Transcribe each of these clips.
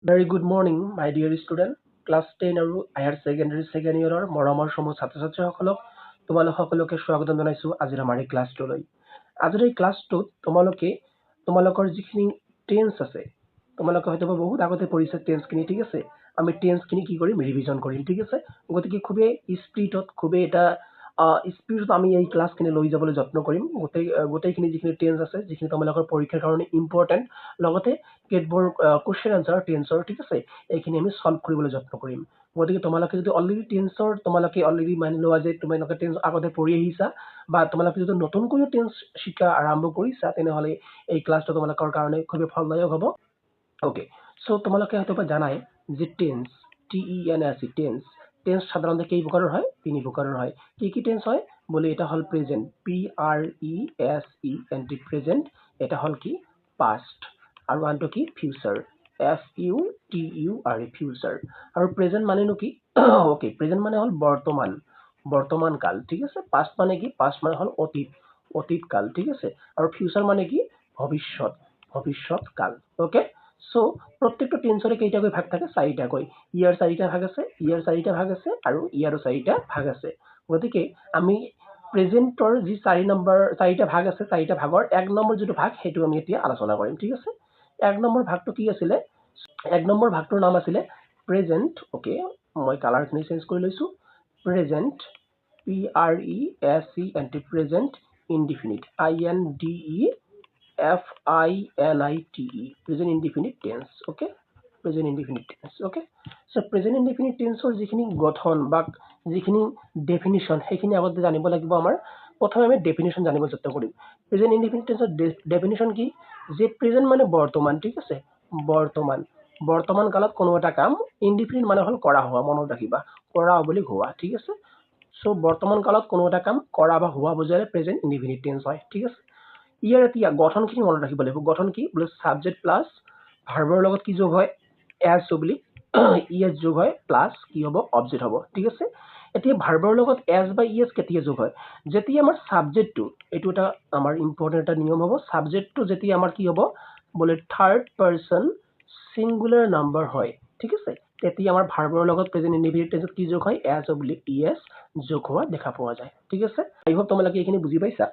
Very good morning, my dear student. Class 10 আৰু higher secondary second ইয়েৰৰ মৰমৰ সমূহ ছাত্ৰ ছাত্ৰীসকলক তোমালোক সকলোকে স্বাগতম জনাইছোঁ আজিৰ আমাৰ এই ক্লাছটোলৈ। আজিৰ এই ক্লাছটোত তোমালোকৰ যিখিনি টেন্স আছে, তোমালোকে হয়তো বহুত আগতে পঢ়িছে টেন্সখিনি, ঠিক আছে। আমি টেন্সখিনি কি কৰিম, ৰিভিজন কৰিম, ঠিক আছে। গতিকে খুবেই স্পীডত আমি এই ক্লাছখিনি লৈ যাবলৈ যত্ন কৰিম। গোটেইখিনি যিখিনি টেন্স আছে, যিখিনি তোমালোকৰ পৰীক্ষাৰ কাৰণে ইম্পৰ্টেণ্ট, লগতে কেতবোৰ কুৱেশ্যন এনচাৰ টেন্সৰ, ঠিক আছে, এইখিনি আমি সলভ কৰিবলৈ যত্ন কৰিম। গতিকে তোমালোকে যদি অলৰেডি মানি লোৱা যে তোমালোকে টেন্স আগতে পঢ়ি আহিছা, বা তোমালোকে যদি নতুনকৈ টেন্স শিকা আৰম্ভ কৰিছা, তেনেহ'লে এই ক্লাছটো তোমালোকৰ কাৰণে খুবেই ফলদায়ক হ'ব। ওকে, সো তোমালোকে হয়তো জানাই যে টেন্স, টেন্স সাধাৰণতে কেই প্ৰকাৰৰ হয়? 3 প্ৰকাৰৰ হয়। কি টেন্স হয়? বলে এটা হল প্ৰেজেন্ট, PRESENT প্ৰেজেন্ট, এটা হল কি পাষ্ট, আৰু আনটো কি ফিউচাৰ, FUTURE ফিউচাৰ। আৰু প্ৰেজেন্ট মানেনো কি? ওকে, প্ৰেজেন্ট মানে হল বৰ্তমান কাল, ঠিক আছে। পাষ্ট মানে কি? পাষ্ট মানে হল অতীত কাল, ঠিক আছে। আৰু ফিউচাৰ মানে কি? ভৱিষ্যৎ কাল। ওকে, সো প্ৰত্যেকটা টেন্সৰে কেইটাকৈ ভাগ থাকে? 4টাকৈ। ইয়াৰ 4টা ভাগ আছে, ইয়াৰ 4টা ভাগ আছে, আৰু ইয়াৰো 4টা ভাগ আছে। গতিকে আমি প্ৰেজেন্টৰ যি 4টা ভাগ আছে, 4টা ভাগৰ 1 নম্বৰ যিটো ভাগ, সেইটো আমি এতিয়া আলোচনা কৰিম, ঠিক আছে। 1 নম্বৰ ভাগটো কি আছিলে? 1 নম্বৰ ভাগটোৰ নাম আছিলে প্ৰেজেন্ট। ওকে, মই কালাৰখিনি চেঞ্জ কৰি লৈছোঁ। Present, PRESENT present indefinite, INDEFINITE present indefinite tense. Okay, present indefinite tense. Okay, so present indefinite টেন্সৰ যিখিনি গঠন বা যিখিনি ডেফিনিশ্যন, সেইখিনি আগতে জানিব লাগিব আমাৰ। প্ৰথমে আমি ডেফিনিশ্যন জানিব যত্ন কৰিম। প্ৰেজেন্ট ইনডিফিনিট টেন্সৰ ডেফিনিশ্যন কি? যে প্ৰেজেন্ট মানে বৰ্তমান, ঠিক আছে। বৰ্তমান কালত কোনো এটা কাম, ইনডিফিনিট মানে হল কৰা হোৱা, মনত ৰাখিবা, কৰা বুলি হোৱা, ঠিক আছে। সো বৰ্তমান কালত কোনো এটা কাম কৰা বা হোৱা বুজালে প্ৰেজেন্ট ইনডিফিনিট টেন্স হয়, ঠিক আছে। ইয়াৰ এতিয়া গঠনখিনি মনত ৰাখিব লাগিব। গঠন কি? বোলে ছাবজেক্ট প্লাছ ভাৰ্বৰ লগত কি যোগ হয়? এছ অব্লিক ইএছ যোগ হয়, প্লাছ কি হ'ব? অবজেক্ট হ'ব, ঠিক আছে। এতিয়া ভাৰ্বৰ লগত এছ বা ইএছ কেতিয়া যোগ হয়? যেতিয়া আমাৰ ছাবজেক্টটো, এইটো এটা আমাৰ ইম্পৰ্টেণ্ট এটা নিয়ম হ'ব, ছাবজেক্টটো যেতিয়া আমাৰ কি হ'ব? বোলে থাৰ্ড পাৰ্চন সিঙ্গুলাৰ নাম্বাৰ হয়, ঠিক আছে, তেতিয়া আমাৰ ভাৰ্বৰ লগত প্ৰেজেন্ট ইনডিফিনিট টেন্সত কি যোগ হয়? এছ অব্লিক ইএছ যোগ হোৱা দেখা পোৱা যায়, ঠিক আছে। আই হোপ তোমালোকে এইখিনি বুজি পাইছা।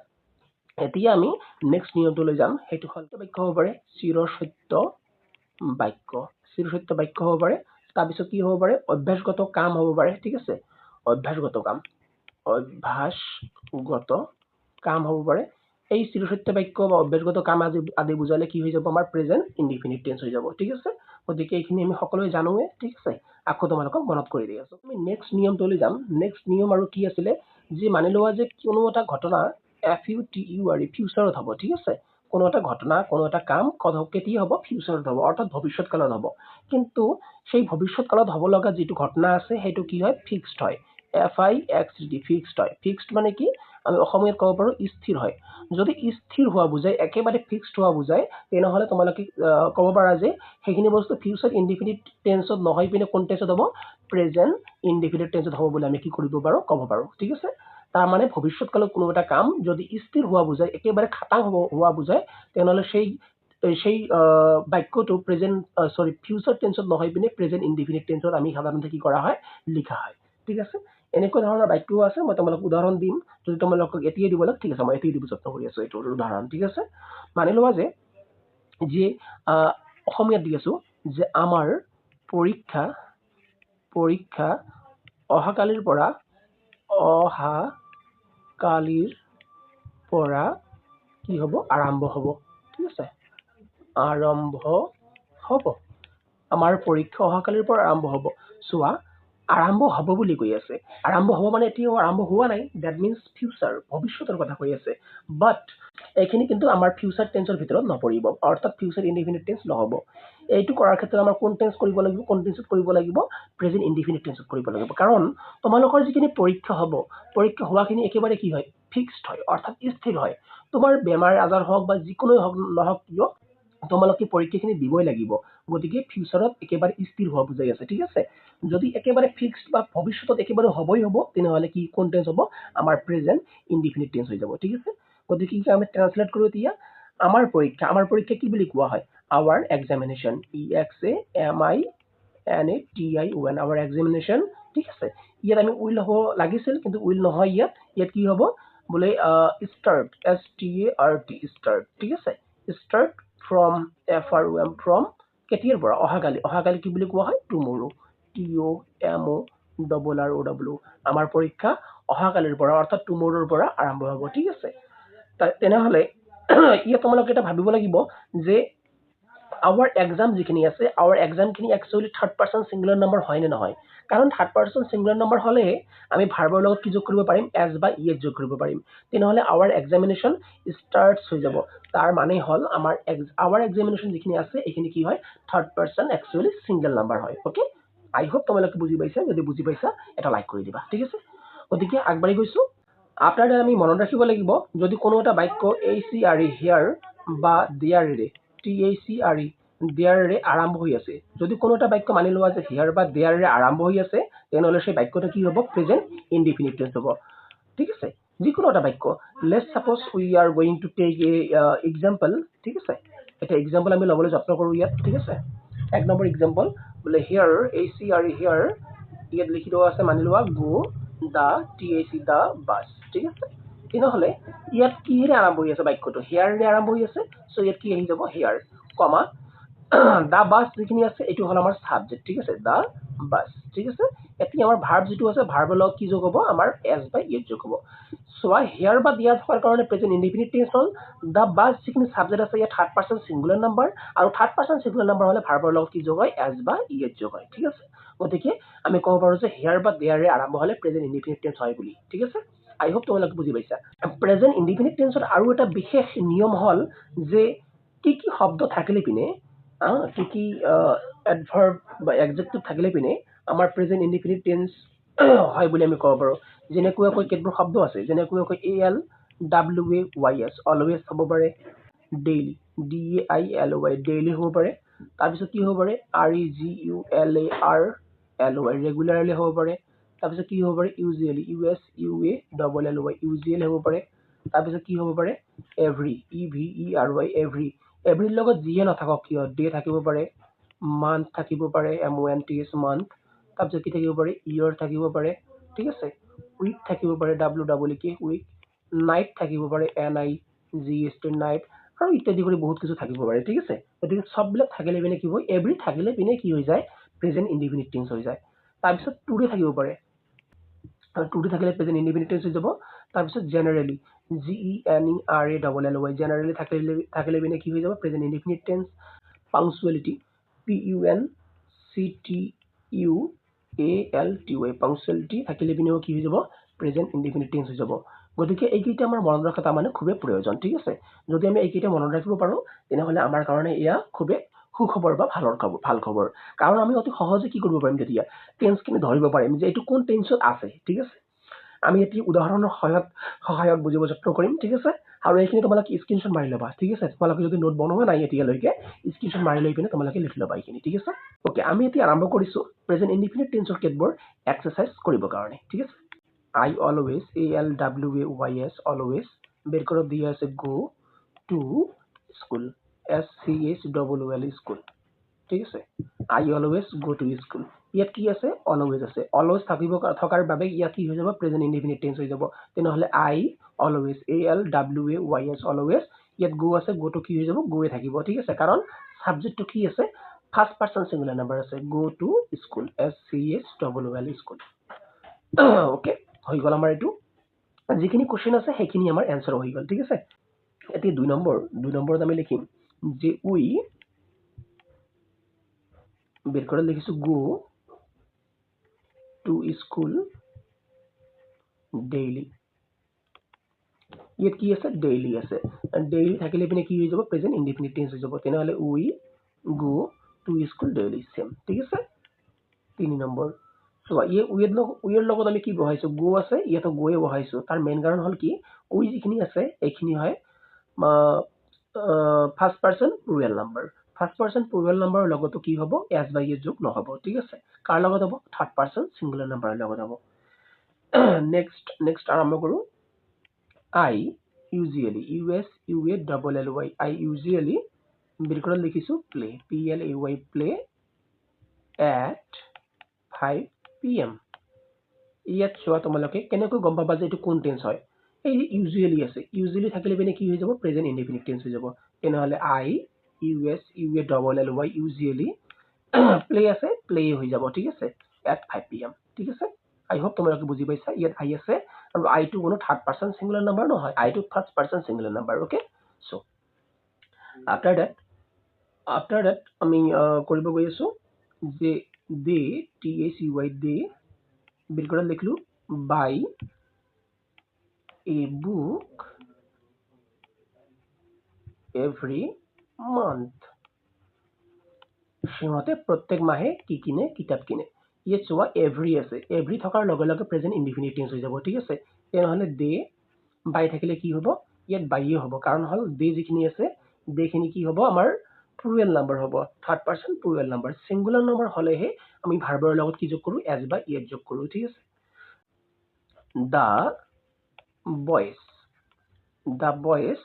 এতিয়া আমি নেক্সট নিয়মটোলৈ যাম। সেইটো হল বাক্য হ'ব পাৰে চিৰসত্য বাক্য, চিৰসত্য বাক্য হ'ব পাৰে। তাৰপিছত কি হ'ব পাৰে? অভ্যাসগত কাম হ'ব পাৰে, ঠিক আছে। অভ্যাসগত কাম হ'ব পাৰে। এই চিৰসত্য বাক্য বা অভ্যাসগত কাম আদি বুজালে কি হৈ যাব? আমাৰ প্ৰেজেন্ট ইনডিফিনিট টেন্স হৈ যাব, ঠিক আছে। গতিকে এইখিনি আমি সকলোৱে জানোৱে, ঠিক আছে। আকৌ তোমালোকক মনত কৰি দি আছো। আমি নেক্সট নিয়মটোলৈ যাম। নেক্সট নিয়ম আৰু কি আছিলে? যে মানি লোৱা যে কোনো এটা ঘটনা FUTURE ফিউচাৰত হ'ব, ঠিক আছে। কোনো এটা ঘটনা, কোনো এটা কাম কেতিয়া হ'ব? ফিউচাৰত হ'ব, অৰ্থাৎ ভৱিষ্যৎ কালত হ'ব। কিন্তু সেই ভৱিষ্যৎ কালত হ'ব লগা যিটো ঘটনা আছে, সেইটো কি হয়? ফিক্সড হয়, FIXD ফিক্সড হয়। ফিক্সড মানে কি? আমি অসমীয়াত ক'ব পাৰো স্থিৰ হয়। যদি স্থিৰ হোৱা বুজায়, একেবাৰে ফিক্সড হোৱা বুজায়, তেনেহ'লে তোমালোকে ক'ব পাৰা যে সেইখিনি বস্তু ফিউচাৰ ইনডিফিনিট টেন্সত নহয় পিনে কোন টেন্সত হ'ব? প্ৰেজেন্ট ইনডিফিনিট টেন্সত হ'ব বুলি আমি কি কৰিব পাৰো? ক'ব পাৰো, ঠিক আছে। তাৰমানে ভৱিষ্যৎ কালত কোনো এটা কাম যদি স্থিৰ হোৱা বুজায়, একেবাৰে খাটাং হোৱা বুজায়, তেনেহ'লে সেই বাক্যটো ফিউচাৰ টেন্সত নহয় পিনে প্ৰেজেন্ট ইনডিফিনিট টেন্সত আমি সাধাৰণতে কি কৰা হয়? লিখা হয়, ঠিক আছে। এনেকুৱা ধৰণৰ বাক্যও আছে, মই তোমালোকক উদাহৰণ দিম। যদি তোমালোকক এতিয়াই দিব লাগে, ঠিক আছে, মই এতিয়াই দিব যত্ন কৰি আছো এইটোৰ উদাহৰণ, ঠিক আছে। মানি লোৱা যে অসমীয়াত দি আছো যে আমাৰ পৰীক্ষা অহাকালিৰ পৰা কি হ'ব? আৰম্ভ হ'ব, ঠিক আছে। আৰম্ভ হ'ব। আমাৰ পৰীক্ষা অহাকালিৰ পৰা আৰম্ভ হ'ব। চোৱা, আৰম্ভ হ'ব বুলি কৈ আছে। আৰম্ভ হ'ব মানে এতিয়াও আৰম্ভ হোৱা নাই, ডেট মিনছ ফিউচাৰ, ভৱিষ্যতৰ কথা কৈ আছে। বাট এইখিনি কিন্তু আমাৰ ফিউচাৰ টেন্সৰ ভিতৰত নপৰিব, অৰ্থাৎ ফিউচাৰ ইনডিফিনিট টেন্স নহ'ব। এইটো কৰাৰ ক্ষেত্ৰত আমাৰ কোন টেন্স কৰিব লাগিব? কোন টেন্সত কৰিব লাগিব? প্ৰেজেন্ট ইনডিফিনিট টেন্সত কৰিব লাগিব। কাৰণ তোমালোকৰ যিখিনি পৰীক্ষা হ'ব, পৰীক্ষা হোৱাখিনি একেবাৰে কি হয়? ফিক্সড হয়, অৰ্থাৎ স্থিৰ হয়। তোমাৰ বেমাৰ আজাৰ হওক বা যিকোনোৱে নহওক কিয়, তোমালোকে পৰীক্ষাখিনি দিবই লাগিব। গতিকে ফিউচাৰত একেবাৰে স্থিৰ হোৱা বুজাই আছে, ঠিক আছে। যদি একেবাৰে ফিক্সড বা ভৱিষ্যতত একেবাৰে হ'বই হ'ব, তেনেহ'লে কি কোন টেন্স হ'ব? আমাৰ প্ৰেজেন্ট ইনডিফিনিট টেন্স হৈ যাব, ঠিক আছে। গতিকে আমি ট্ৰান্সলেট কৰোঁ এতিয়া। আমাৰ পৰীক্ষা কি বুলি কোৱা হয়? our examination, EXAMINATION, our examination, ঠিক আছে। ইয়াত আমি উইল হ'ব লাগিছিল কিন্তু উইল নহয় ইয়াত। ইয়াত কি হ'ব বোলে start, START, start, ঠিক আছে। start from FROM, from কেতিয়াৰ পৰা, অহাকালি। অহাকালি কি বুলি কোৱা হয়, tomorrow, TOMORROW, আমাৰ পৰীক্ষা অহাকালিৰ পৰা অৰ্থাৎ tomorrowৰ পৰা আৰম্ভ হ'ব, ঠিক আছে। তেনেহ'লে ইয়াত তোমালোকে এটা ভাবিব লাগিব যে our exam যিখিনি আছে, our exam খিনি actually third person singular number হয় নে নহয়। কাৰণ third person singular number হ'লে আমি ভাৰ্বৰ লগত কি যোগ কৰিব পাৰিম, as বা es যোগ কৰিব পাৰিম। তেনেহ'লে our examination starts হৈ যাব। তাৰ মানে হ'ল our examination যিখিনি আছে এইখিনি কি হয়, third person actually single number হয়। অ'কে, আই হোপ তোমালোকে বুজি পাইছা। যদি বুজি পাইছা এটা লাইক কৰি দিবা, ঠিক আছে। গতিকে আগবাঢ়ি গৈছো। আপনাৰ আমি মনত ৰাখিব লাগিব যদি কোনো এটা বাক্য ACRE হিয়াৰ বা দেয়াৰেৰে, TACRE দেয়াৰেৰে আৰম্ভ হৈ আছে, যদি কোনো এটা বাক্য মানি লোৱা যে হিয়াৰ বা দেয়াৰেৰে আৰম্ভ হৈ আছে, তেনেহ'লে সেই বাক্যটো কি হ'ব, প্ৰেজেন্ট ইনডিফিনিট টেন্স হ'ব, ঠিক আছে। যিকোনো এটা বাক্য, let's suppose we are going to take a example, ঠিক আছে। এটা এক্সাম্পল আমি ল'বলৈ যত্ন কৰোঁ ইয়াত, ঠিক আছে। 1 নম্বৰ এক্সাম্পল বোলে হিয়াৰ, ACRE হিয়াৰ, ইয়াত লিখি থোৱা আছে মানি লোৱা গো দা, TAC দা বাছ, ঠিক আছে। তেনেহ'লে ইয়াত কিহেৰে আৰম্ভ হৈ আছে বাক্যটো, হিয়াৰেৰে আৰম্ভ হৈ আছে। চ' ইয়াত কি আহি যাব, হিয়াৰ, কমা দা বাছ যিখিনি আছে এইটো হ'ল আমাৰ ছাবজেক্ট, ঠিক আছে, দা বাছ, ঠিক আছে। এতিয়া আমাৰ ভাৰ্ব যিটো আছে, ভাৰ্বৰ লগত কি যোগ হ'ব, আমাৰ এছ বা ইয়েট যোগ হ'ব। চোৱা হিয়াৰ বা দিয়া থকাৰ কাৰণে প্ৰেজেন্ট ইনডিফিনিট টেন্স হ'ল। দা বাছ যিখিনি ছাবজেক্ট আছে ইয়াত থাৰ্ড পাৰ্চন ছিংগুলাৰ নাম্বাৰ, আৰু থাৰ্ড পাৰ্চন ছিংগুলাৰ নাম্বাৰ হ'লে ভাৰ্বৰ লগত কি যোগ হয়, এছ বা ইয়েট যোগ হয়, ঠিক আছে। গতিকে আমি ক'ব পাৰোঁ যে হিয়াৰ বা দেয়াৰে আৰম্ভ হ'লে প্ৰেজেন্ট ইনডিফিনিট টেন্স হয় বুলি, ঠিক আছে। আই হোপ তোমালোকে বুজি পাইছা। প্ৰেজেন্ট ইনডিফিনিট টেন্সত আৰু এটা বিশেষ নিয়ম হ'ল যে কি কি শব্দ থাকিলে পিনে, কি কি এডভাৰ্ব বা এডজেক্টিভ থাকিলে পিনে আমাৰ প্ৰেজেন্ট ইনডিফিনিট টেন্স হয় বুলি আমি ক'ব পাৰোঁ। যেনেকুৱাকৈ কেতবোৰ শব্দ আছে, যেনেকুৱাকৈ ALWAYS, অলৱেজ হ'ব পাৰে, ডেইলি, DAILY, ডেইলি হ'ব পাৰে। তাৰপিছত কি হ'ব পাৰে, REGULARLY, ৰেগুলাৰলি হ'ব পাৰে। তাৰপিছত কি হ'ব পাৰে, ইউজুৱেলি, USUALLY, ইউজুৱেল হ'ব পাৰে। তাৰপিছত কি হ'ব পাৰে, এভৰি, EVERY, এভৰি, এভৰিৰ লগত যিয়ে নাথাকক কিয়, ডে থাকিব পাৰে, মান্থ থাকিব পাৰে, MONTH, মান্থ। তাৰপিছত কি থাকিব পাৰে, ইয়েৰ থাকিব পাৰে, ঠিক আছে। উইক থাকিব পাৰে, WWK, উইক। নাইট থাকিব পাৰে, NIGHT, নাইট, আৰু ইত্যাদি কৰি বহুত কিছু থাকিব পাৰে, ঠিক আছে। গতিকে চববিলাক থাকিলে পিনে কি হয়, এভৰি থাকিলে পিনে কি হৈ যায়, প্ৰেজেন্ট ইনডিফিনিট টেন্স হৈ যায়। তাৰপিছত টুডে থাকিব পাৰে, টুডে থাকিলে প্ৰেজেন্ট ইনডিফিনিট টেন্স হৈ যাব। তাৰপিছত জেনাৰেলি, GENERALLY, জেনাৰেলি থাকিলে পিনে কি হৈ যাব, প্ৰেজেন্ট ইনডিফিনিট টেন্স। পাংচুৱেলিটি, PUNCTUALTY, পাংচুৱেলিটি থাকিলে পিনেও কি হৈ যাব, প্ৰেজেন্ট ইনডিফিনিট টেন্স হৈ যাব। গতিকে এইকেইটা আমাৰ মনত ৰখা তাৰমানে খুবেই প্ৰয়োজন, ঠিক আছে। যদি আমি এইকেইটা মনত ৰাখিব পাৰোঁ তেনেহ'লে আমাৰ কাৰণে এয়া খুবেই সুখবৰ বা ভাল খবৰ। কাৰণ আমি অতি সহজে কি কৰিব পাৰিম, তেতিয়া টেন্সখিনি ধৰিব পাৰিম যে এইটো কোন টেন্সত আছে, ঠিক আছে। আমি এটি উদাহৰণৰ সহায়ত বুজিব যত্ন কৰিম, ঠিক আছে। আৰু এইখিনি তোমালোকে স্ক্ৰীনশ্বট মাৰি ল'বা, ঠিক আছে। তোমালোকে যদি নোট বনোৱা নাই এতিয়ালৈকে, স্ক্ৰীনশ্বট মাৰি লৈ পিনে তোমালোকে লিখি ল'বা এইখিনি, ঠিক আছে। অ'কে, আমি এতিয়া আৰম্ভ কৰিছোঁ প্ৰেজেন্ট ইনডিফিনিট টেন্সৰ কেতবোৰ এক্সাৰচাইজ কৰিবৰ কাৰণে, ঠিক আছে। I always, ALWAYS, অলৱেজ, বেৰ ঘৰত দিয়া আছে গো টু স্কুল, SCHOOL, স্কুল, ঠিক আছে। I always go to school, ইয়াত কি আছে, অলৱেজ আছে। অলৱেজ থকাৰ বাবে ইয়াত কি হৈ যাব, প্ৰেজেন্ট ইনডিফিনিট টেন্স হৈ যাব। তেনেহ'লে I always, ALWAYS, অলৱেজ, ইয়াত গো আছে, গোটো কি হৈ যাব, গোৱে থাকিব, ঠিক আছে। কাৰণ ছাবজেক্টটো কি আছে, ফাৰ্ষ্ট পাৰ্চন ছিংগুলাৰ নাম্বাৰ আছে, গো to school, SCHOOL, school. Okay, হৈ গ'ল আমাৰ এইটো। যিখিনি কুৱেশ্যন আছে সেইখিনি আমাৰ এনচাৰ হৈ গ'ল, ঠিক আছে। এতিয়া 2 নম্বৰত আমি লিখিম যে উই, বেৰ ঘৰত লিখিছোঁ গো টু স্কুল ডেইলি। ইয়াত কি আছে, ডেইলি আছে। ডেইলি থাকিলে পিনে কি হৈ যাব, প্ৰেজেন্ট ইনডিফিনিট টেন্স হৈ যাব। তেনেহ'লে we go to school daily, same, ঠিক আছে। 3 নম্বৰ, চোৱা উইৰ লগত আমি কি বহাইছোঁ, গো আছে, ইয়াতো গোৱে বহাইছোঁ। তাৰ মেইন কাৰণ হ'ল কি, উই যিখিনি আছে এইখিনি হয় first person plural number. First person plural নাম্বাৰৰ লগতো কি হ'ব, এছ বা ইয়েট যোগ নহ'ব, ঠিক আছে। কাৰ লগত হ'ব, থাৰ্ড পাৰ্চন ছিংগুলাৰ নাম্বাৰৰ লগত হ'ব। নেক্সট আৰম্ভ কৰোঁ। I usually, USUALLY, I usually বিলকুলত লিখিছোঁ play PLAY play at 5 PM ইয়াত চোৱা তোমালোকে কেনেকৈ গম পাবা যে এইটো কোন টেন্স হয় এই ইউজুৱেলি আছে ইউজুৱেলি থাকিলে পিনে কি হৈ যাব প্ৰেজেন্ট ইনডিফিনিট টেন্স হৈ যাব তেনেহ'লে I US UALLY usually play আছে প্লে হৈ যাব ঠিক আছে at 5 PM ঠিক আছে I hope তোমালোকে বুজি পাইছা ইয়াত I আছে আৰু I টো কোনো থাৰ্ড পাৰ্সন সিঙ্গুলাৰ নাম্বাৰ নহয় I টো first person singular number okay so after that আমি কৰিব গৈ আছো যে they THEY they বিলকুলত লিখলো buy a book every month সিহঁতে প্ৰত্যেক মাহে কি কিনে কিতাপ কিনে ইয়াত চোৱা every আছে every থকাৰ লগে লগে প্ৰেজেন্ট ইনডিফিনিট টেন্স হৈ যাব ঠিক আছে তেনেহ'লে they buy থাকিলে কি হ'ব ইয়াত buy হ'ব কাৰণ হল they যিখিনি আছে they খিনি কি হ'ব আমাৰ প্লুৰেল নাম্বাৰ হ'ব third person plural number singular number হলেহে আমি ভাৰ্বৰ লগত কি যোগ কৰো as বা es যোগ কৰো ঠিক আছে the boys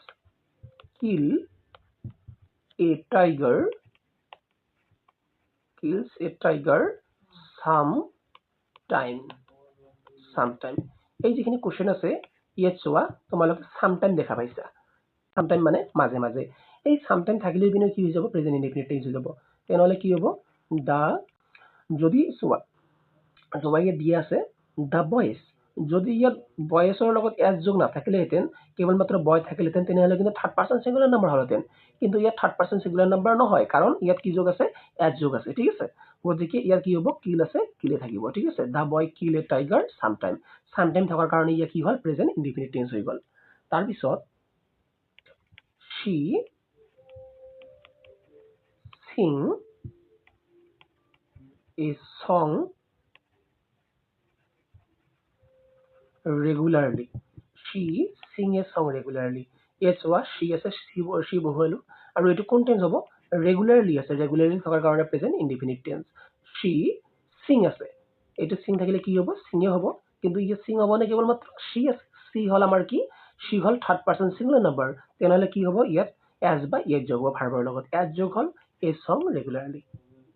kill a tiger kills a tiger sometime এই যিখিনি কোশ্চেন আছে ইয়াত চোৱা তোমালোকে sometime দেখা পাইছা sometime মানে মাজে মাজে এই sometime থাকিলে পিনে কি হৈ যাব প্ৰেজেন্ট ইনডিফিনিট টেন্স হৈ যাব তেনেহ'লে কি হ'ব দা যদি চোৱা ইয়াত দিয়া আছে দা বয়েজ যদি ইয়াত বয়েজৰ লগত এছ যোগ নাথাকিলেহেঁতেন কেৱল মাত্ৰ বয় থাকিলেহেঁতেন তেনেহ'লে কিন্তু থাৰ্ড পাৰ্সন সিঙ্গুলাৰ নাম্বাৰ হ'লহেঁতেন কিন্তু ইয়াত থাৰ্ড পাৰ্সন সিঙ্গুলাৰ নাম্বাৰ নহয় কাৰণ ইয়াত কি যোগ আছে এছ যোগ আছে ঠিক আছে গতিকে ইয়াত কি হ'ব কিল আছে কিলে থাকিব ঠিক আছে দা বয় কিল এ টাইগাৰ সামটাইম থকাৰ কাৰণে ইয়াত কি হ'ল প্ৰেজেন্ট ইনডিফিনিট টেন্স হৈ গ'ল তাৰপিছত she sing a song regularly yes was she আছে she বহুৱালো আৰু এটো কোন টেন্স হ'ব ৰেগুলাৰলি আছে ৰেগুলাৰলি থকাৰ কাৰণে present indefinite tense she sing আছে এটো sing থাকিলে কি হ'ব sing হ'ব কিন্তু ইয়ে sing হ'ব নে কেৱল মাত্ৰ she আছে she হল আমাৰ কি she hall third person singular number তেনেহ'লে কি হ'ব ইয়াত as বা yes যোগ হ'ব ভাৰ্বৰ লগত as যোগ হল a song regularly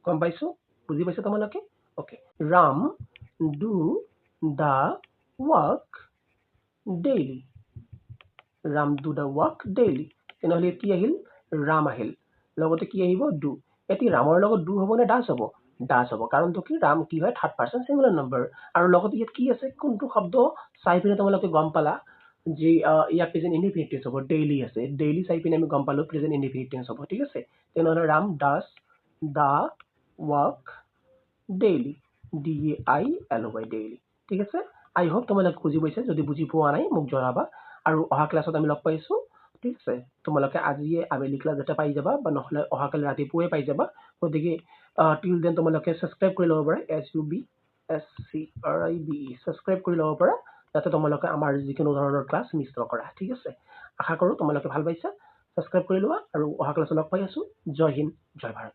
গম পাইছো বুজি পাইছা তোমালোকে okay Ram do the work daily Ram do the work daily তেনেহ'লে কি আহিল Ram আহিল লগতে কি আহিব do এটি ৰামৰ লগত do হ'ব নে ডাছ হ'ব কাৰণ তো কি Ram কি হয় থাৰ্ড পাৰ্সন সিঙ্গুলাৰ নাম্বাৰ আৰু লগতে ইয়াত কি আছে কোনটো শব্দ চাই পিনে তোমালোকে গম পালা যে ইয়াত প্ৰেজেন্ট ইনডিফিনিট টেন্স হ'ব ডেইলি আছে ডেইলি চাই পিনে আমি গম পালো প্ৰেজেন্ট ইনডিফিনিট টেন্স হ'ব ঠিক আছে তেনেহ'লে Ram does the work daily DAILY daily ঠিক আছে I hope তোমালোকে বুজি পাইছা যদি বুজি পোৱা নাই মোক জনাবা আৰু অহা ক্লাছত আমি লগ পাইছো ঠিক আছে তোমালোকে আজি আবেলি ক্লাছ এটা পাই যাবা বা নহলে অহা কালি ৰাতিপুৱাই পাই যাবা গতিকে টিল দেন তোমালোকে সাবস্ক্ৰাইব কৰি ল'ব পাৰা SUBSCRIBE সাবস্ক্ৰাইব কৰি ল'ব পাৰা যাতে তোমালোকে আমাৰ যিকোনো ধৰণৰ ক্লাছ মিছ নকৰা ঠিক আছে আশা কৰো তোমালোকে ভাল পাইছা সাবস্ক্ৰাইব কৰি লোৱা আৰু অহা ক্লাছত লগ পাই আছো জয় হিন্দ জয় ভাৰত